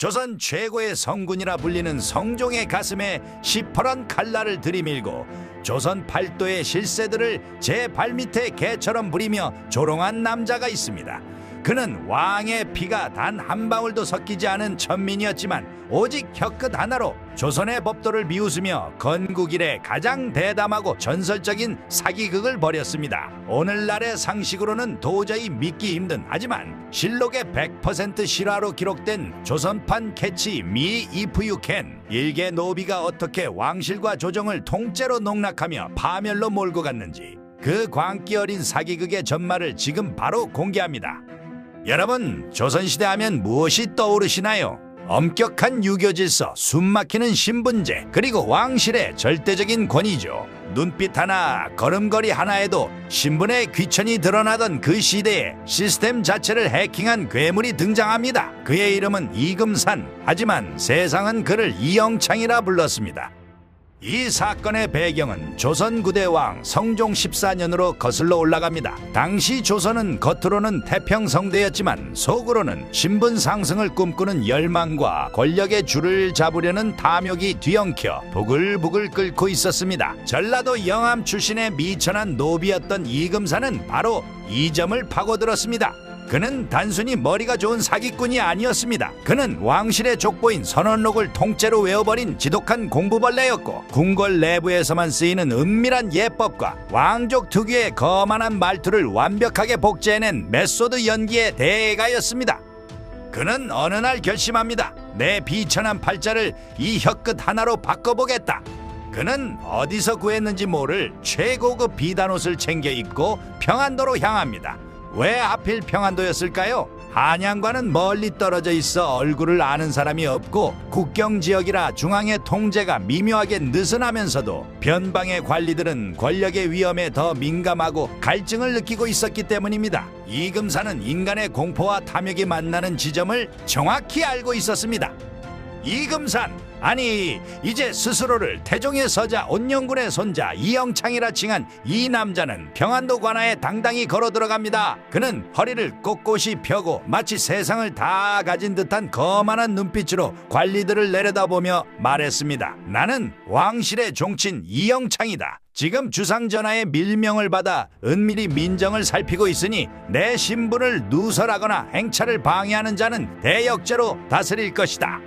조선 최고의 성군이라 불리는 성종의 가슴에 시퍼런 칼날을 들이밀고 조선 팔도의 실세들을 제 발밑에 개처럼 부리며 조롱한 남자가 있습니다. 그는 왕의 피가 단 한 방울도 섞이지 않은 천민이었지만 오직 혀끝 하나로 조선의 법도를 비웃으며 건국 이래 가장 대담하고 전설적인 사기극을 벌였습니다. 오늘날의 상식으로는 도저히 믿기 힘든, 하지만 실록의 100% 실화로 기록된 조선판 캐치 미 이프 유 캔, 일개 노비가 어떻게 왕실과 조정을 통째로 농락하며 파멸로 몰고 갔는지, 그 광기 어린 사기극의 전말을 지금 바로 공개합니다. 여러분, 조선시대 하면 무엇이 떠오르시나요? 엄격한 유교 질서, 숨막히는 신분제, 그리고 왕실의 절대적인 권위죠. 눈빛 하나, 걸음걸이 하나에도 신분의 귀천이 드러나던 그 시대에 시스템 자체를 해킹한 괴물이 등장합니다. 그의 이름은 이금산, 하지만 세상은 그를 이영창이라 불렀습니다. 이 사건의 배경은 조선 9대 왕 성종 14년으로 거슬러 올라갑니다. 당시 조선은 겉으로는 태평성대였지만 속으로는 신분 상승을 꿈꾸는 열망과 권력의 줄을 잡으려는 탐욕이 뒤엉켜 부글부글 끓고 있었습니다. 전라도 영암 출신의 미천한 노비였던 이금산은 바로 이 점을 파고들었습니다. 그는 단순히 머리가 좋은 사기꾼이 아니었습니다. 그는 왕실의 족보인 선언록을 통째로 외워버린 지독한 공부벌레였고, 궁궐 내부에서만 쓰이는 은밀한 예법과 왕족 특유의 거만한 말투를 완벽하게 복제해낸 메소드 연기의 대가였습니다. 그는 어느 날 결심합니다. 내 비천한 팔자를 이 혀끝 하나로 바꿔보겠다. 그는 어디서 구했는지 모를 최고급 비단옷을 챙겨 입고 평안도로 향합니다. 왜 하필 평안도였을까요? 한양과는 멀리 떨어져 있어 얼굴을 아는 사람이 없고, 국경지역이라 중앙의 통제가 미묘하게 느슨하면서도 변방의 관리들은 권력의 위험에 더 민감하고 갈증을 느끼고 있었기 때문입니다. 이금산은 인간의 공포와 탐욕이 만나는 지점을 정확히 알고 있었습니다. 이금산, 아니 이제 스스로를 태종의 서자 온영군의 손자 이영창이라 칭한 이 남자는 평안도 관아에 당당히 걸어 들어갑니다. 그는 허리를 꼿꼿이 펴고 마치 세상을 다 가진 듯한 거만한 눈빛으로 관리들을 내려다보며 말했습니다. 나는 왕실의 종친 이영창이다. 지금 주상전하의 밀명을 받아 은밀히 민정을 살피고 있으니 내 신분을 누설하거나 행차를 방해하는 자는 대역죄로 다스릴 것이다.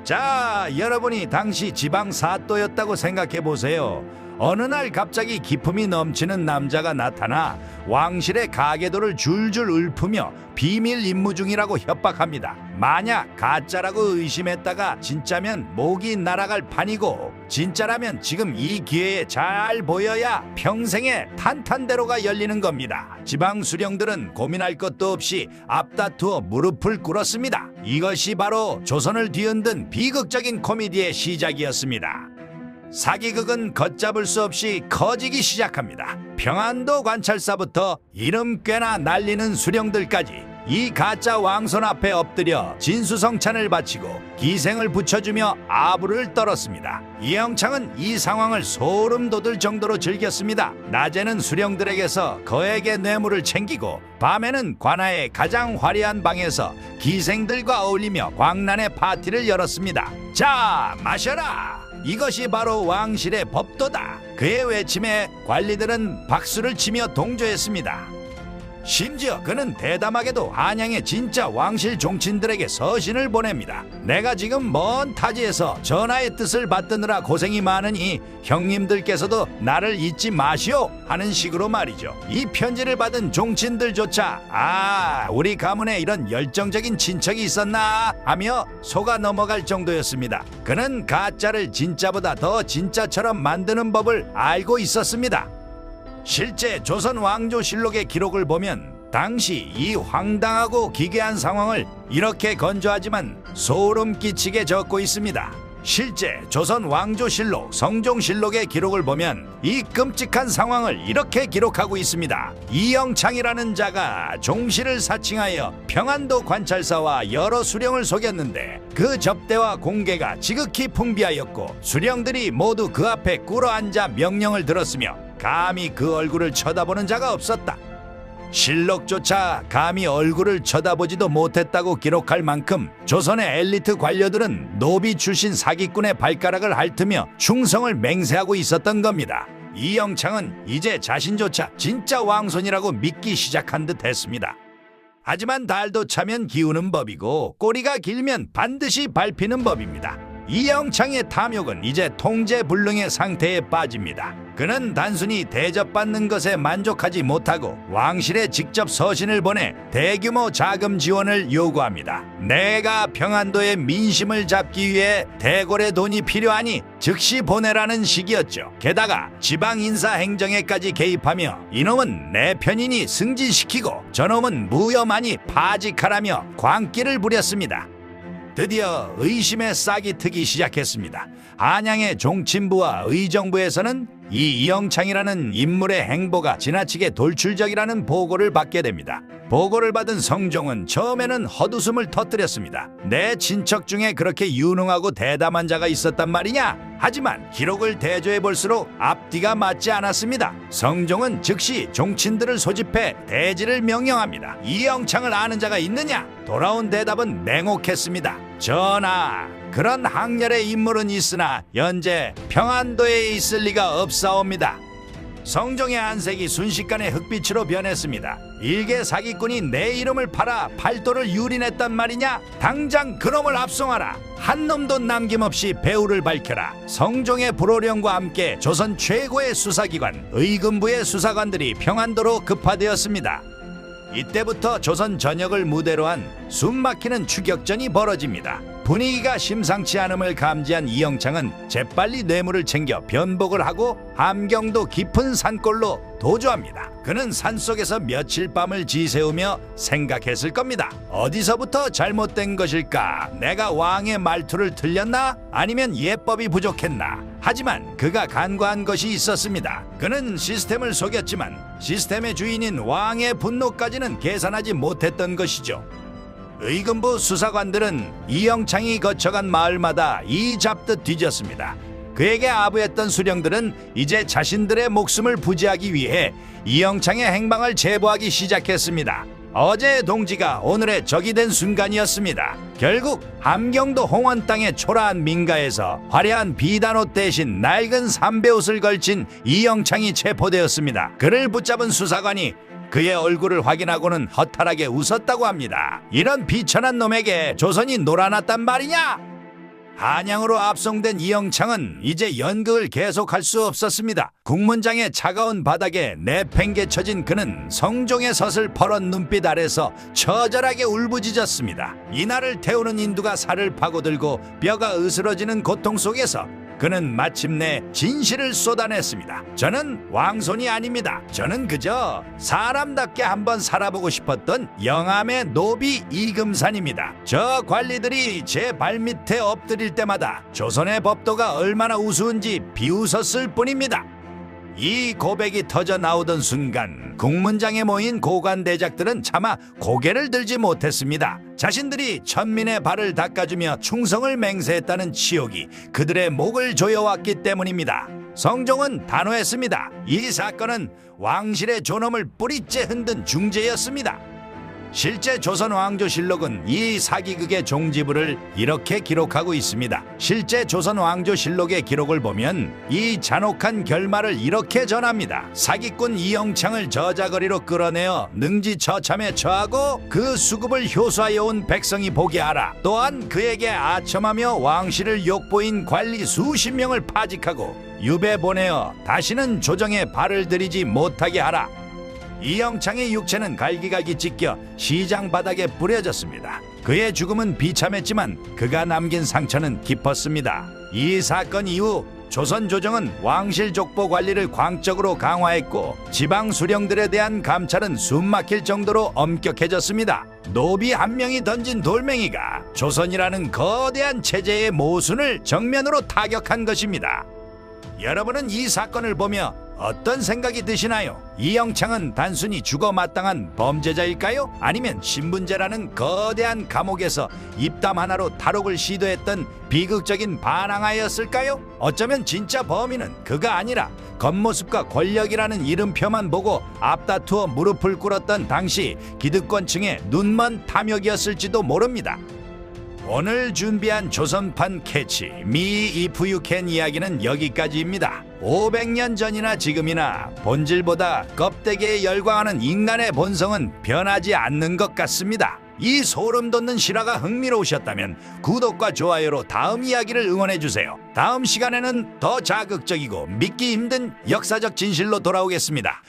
자, 여러분이 당시 지방 사또였다고 생각해 보세요. 어느 날 갑자기 기품이 넘치는 남자가 나타나 왕실의 가계도를 줄줄 읊으며 비밀 임무 중이라고 협박합니다. 만약 가짜라고 의심했다가 진짜면 목이 날아갈 판이고, 진짜라면 지금 이 기회에 잘 보여야 평생의 탄탄대로가 열리는 겁니다. 지방 수령들은 고민할 것도 없이 앞다투어 무릎을 꿇었습니다. 이것이 바로 조선을 뒤흔든 비극적인 코미디의 시작이었습니다. 사기극은 걷잡을 수 없이 커지기 시작합니다. 평안도 관찰사부터 이름 꽤나 날리는 수령들까지 이 가짜 왕손 앞에 엎드려 진수성찬을 바치고 기생을 붙여주며 아부를 떨었습니다. 이영창은 이 상황을 소름 돋을 정도로 즐겼습니다. 낮에는 수령들에게서 거액의 뇌물을 챙기고, 밤에는 관아의 가장 화려한 방에서 기생들과 어울리며 광란의 파티를 열었습니다. 자, 마셔라! 이것이 바로 왕실의 법도다. 그의 외침에 관리들은 박수를 치며 동조했습니다. 심지어 그는 대담하게도 한양의 진짜 왕실 종친들에게 서신을 보냅니다. 내가 지금 먼 타지에서 전하의 뜻을 받드느라 고생이 많으니 형님들께서도 나를 잊지 마시오 하는 식으로 말이죠. 이 편지를 받은 종친들조차 우리 가문에 이런 열정적인 친척이 있었나 하며 속아 넘어갈 정도였습니다. 그는 가짜를 진짜보다 더 진짜처럼 만드는 법을 알고 있었습니다. 실제 조선 왕조실록의 기록을 보면 당시 이 황당하고 기괴한 상황을 이렇게 건조하지만 소름 끼치게 적고 있습니다. 실제 조선 왕조실록, 성종실록의 기록을 보면 이 끔찍한 상황을 이렇게 기록하고 있습니다. 이영창이라는 자가 종실을 사칭하여 평안도 관찰사와 여러 수령을 속였는데, 그 접대와 공개가 지극히 풍비하였고 수령들이 모두 그 앞에 꿇어앉아 명령을 들었으며 감히 그 얼굴을 쳐다보는 자가 없었다. 실록조차 감히 얼굴을 쳐다보지도 못했다고 기록할 만큼 조선의 엘리트 관료들은 노비 출신 사기꾼의 발가락을 핥으며 충성을 맹세하고 있었던 겁니다. 이영창은 이제 자신조차 진짜 왕손이라고 믿기 시작한 듯 했습니다. 하지만 달도 차면 기우는 법이고 꼬리가 길면 반드시 밟히는 법입니다. 이영창의 탐욕은 이제 통제불능의 상태에 빠집니다. 그는 단순히 대접받는 것에 만족하지 못하고 왕실에 직접 서신을 보내 대규모 자금 지원을 요구합니다. 내가 평안도의 민심을 잡기 위해 대궐의 돈이 필요하니 즉시 보내라는 식이었죠. 게다가 지방 인사 행정에까지 개입하며 이놈은 내 편이니 승진시키고 저놈은 무혐하니 파직하라며 광기를 부렸습니다. 드디어 의심의 싹이 트기 시작했습니다. 한양의 종친부와 의정부에서는 이 이영창이라는 인물의 행보가 지나치게 돌출적이라는 보고를 받게 됩니다. 보고를 받은 성종은 처음에는 헛웃음을 터뜨렸습니다. 내 친척 중에 그렇게 유능하고 대담한 자가 있었단 말이냐? 하지만 기록을 대조해 볼수록 앞뒤가 맞지 않았습니다. 성종은 즉시 종친들을 소집해 대지를 명령합니다. 이영창을 아는 자가 있느냐? 돌아온 대답은 냉혹했습니다. 전하, 그런 학렬의 인물은 있으나 현재 평안도에 있을 리가 없사옵니다. 성종의 안색이 순식간에 흑빛으로 변했습니다. 일개 사기꾼이 내 이름을 팔아 팔도를 유린했단 말이냐? 당장 그놈을 압송하라. 한 놈도 남김없이 배후를 밝혀라. 성종의 불호령과 함께 조선 최고의 수사기관 의금부의 수사관들이 평안도로 급파되었습니다. 이때부터 조선 전역을 무대로 한 숨막히는 추격전이 벌어집니다. 분위기가 심상치 않음을 감지한 이영창은 재빨리 뇌물을 챙겨 변복을 하고 함경도 깊은 산골로 도주합니다. 그는 산속에서 며칠 밤을 지새우며 생각했을 겁니다. 어디서부터 잘못된 것일까? 내가 왕의 말투를 틀렸나? 아니면 예법이 부족했나? 하지만 그가 간과한 것이 있었습니다. 그는 시스템을 속였지만 시스템의 주인인 왕의 분노까지는 계산하지 못했던 것이죠. 의금부 수사관들은 이영창이 거쳐간 마을마다 이 잡듯 뒤졌습니다. 그에게 아부했던 수령들은 이제 자신들의 목숨을 부지하기 위해 이영창의 행방을 제보하기 시작했습니다. 어제의 동지가 오늘의 적이 된 순간이었습니다. 결국 함경도 홍원 땅의 초라한 민가에서 화려한 비단옷 대신 낡은 삼배옷을 걸친 이영창이 체포되었습니다. 그를 붙잡은 수사관이 그의 얼굴을 확인하고는 허탈하게 웃었다고 합니다. 이런 비천한 놈에게 조선이 놀아났단 말이냐? 한양으로 압송된 이영창은 이제 연극을 계속할 수 없었습니다. 국문장의 차가운 바닥에 내팽개쳐진 그는 성종의 섯을 퍼런 눈빛 아래서 처절하게 울부짖었습니다. 이날을 태우는 인두가 살을 파고들고 뼈가 으스러지는 고통 속에서 그는 마침내 진실을 쏟아냈습니다. 저는 왕손이 아닙니다. 저는 그저 사람답게 한번 살아보고 싶었던 영암의 노비 이금산입니다. 저 관리들이 제 발밑에 엎드릴 때마다 조선의 법도가 얼마나 우스운지 비웃었을 뿐입니다. 이 고백이 터져 나오던 순간 국문장에 모인 고관대작들은 차마 고개를 들지 못했습니다. 자신들이 천민의 발을 닦아주며 충성을 맹세했다는 치욕이 그들의 목을 조여왔기 때문입니다. 성종은 단호했습니다. 이 사건은 왕실의 존엄을 뿌리째 흔든 중죄였습니다. 실제 조선 왕조실록은 이 사기극의 종지부를 이렇게 기록하고 있습니다. 실제 조선 왕조실록의 기록을 보면 이 잔혹한 결말을 이렇게 전합니다. 사기꾼 이영창을 저자거리로 끌어내어 능지처참에 처하고 그 수급을 효수하여 온 백성이 보게 하라. 또한 그에게 아첨하며 왕실을 욕보인 관리 수십 명을 파직하고 유배 보내어 다시는 조정에 발을 들이지 못하게 하라. 이영창의 육체는 갈기갈기 찢겨 시장 바닥에 뿌려졌습니다. 그의 죽음은 비참했지만 그가 남긴 상처는 깊었습니다. 이 사건 이후 조선 조정은 왕실 족보 관리를 광적으로 강화했고 지방 수령들에 대한 감찰은 숨막힐 정도로 엄격해졌습니다. 노비 한 명이 던진 돌멩이가 조선이라는 거대한 체제의 모순을 정면으로 타격한 것입니다. 여러분은 이 사건을 보며 어떤 생각이 드시나요? 이영창은 단순히 죽어마땅한 범죄자일까요? 아니면 신분제라는 거대한 감옥에서 입담 하나로 탈옥을 시도했던 비극적인 반항아였을까요? 어쩌면 진짜 범인은 그가 아니라 겉모습과 권력이라는 이름표만 보고 앞다투어 무릎을 꿇었던 당시 기득권층의 눈먼 탐욕이었을지도 모릅니다. 오늘 준비한 조선판 캐치 미 이프 유 캔 이야기는 여기까지입니다. 500년 전이나 지금이나 본질보다 껍데기에 열광하는 인간의 본성은 변하지 않는 것 같습니다. 이 소름 돋는 실화가 흥미로우셨다면 구독과 좋아요로 다음 이야기를 응원해주세요. 다음 시간에는 더 자극적이고 믿기 힘든 역사적 진실로 돌아오겠습니다.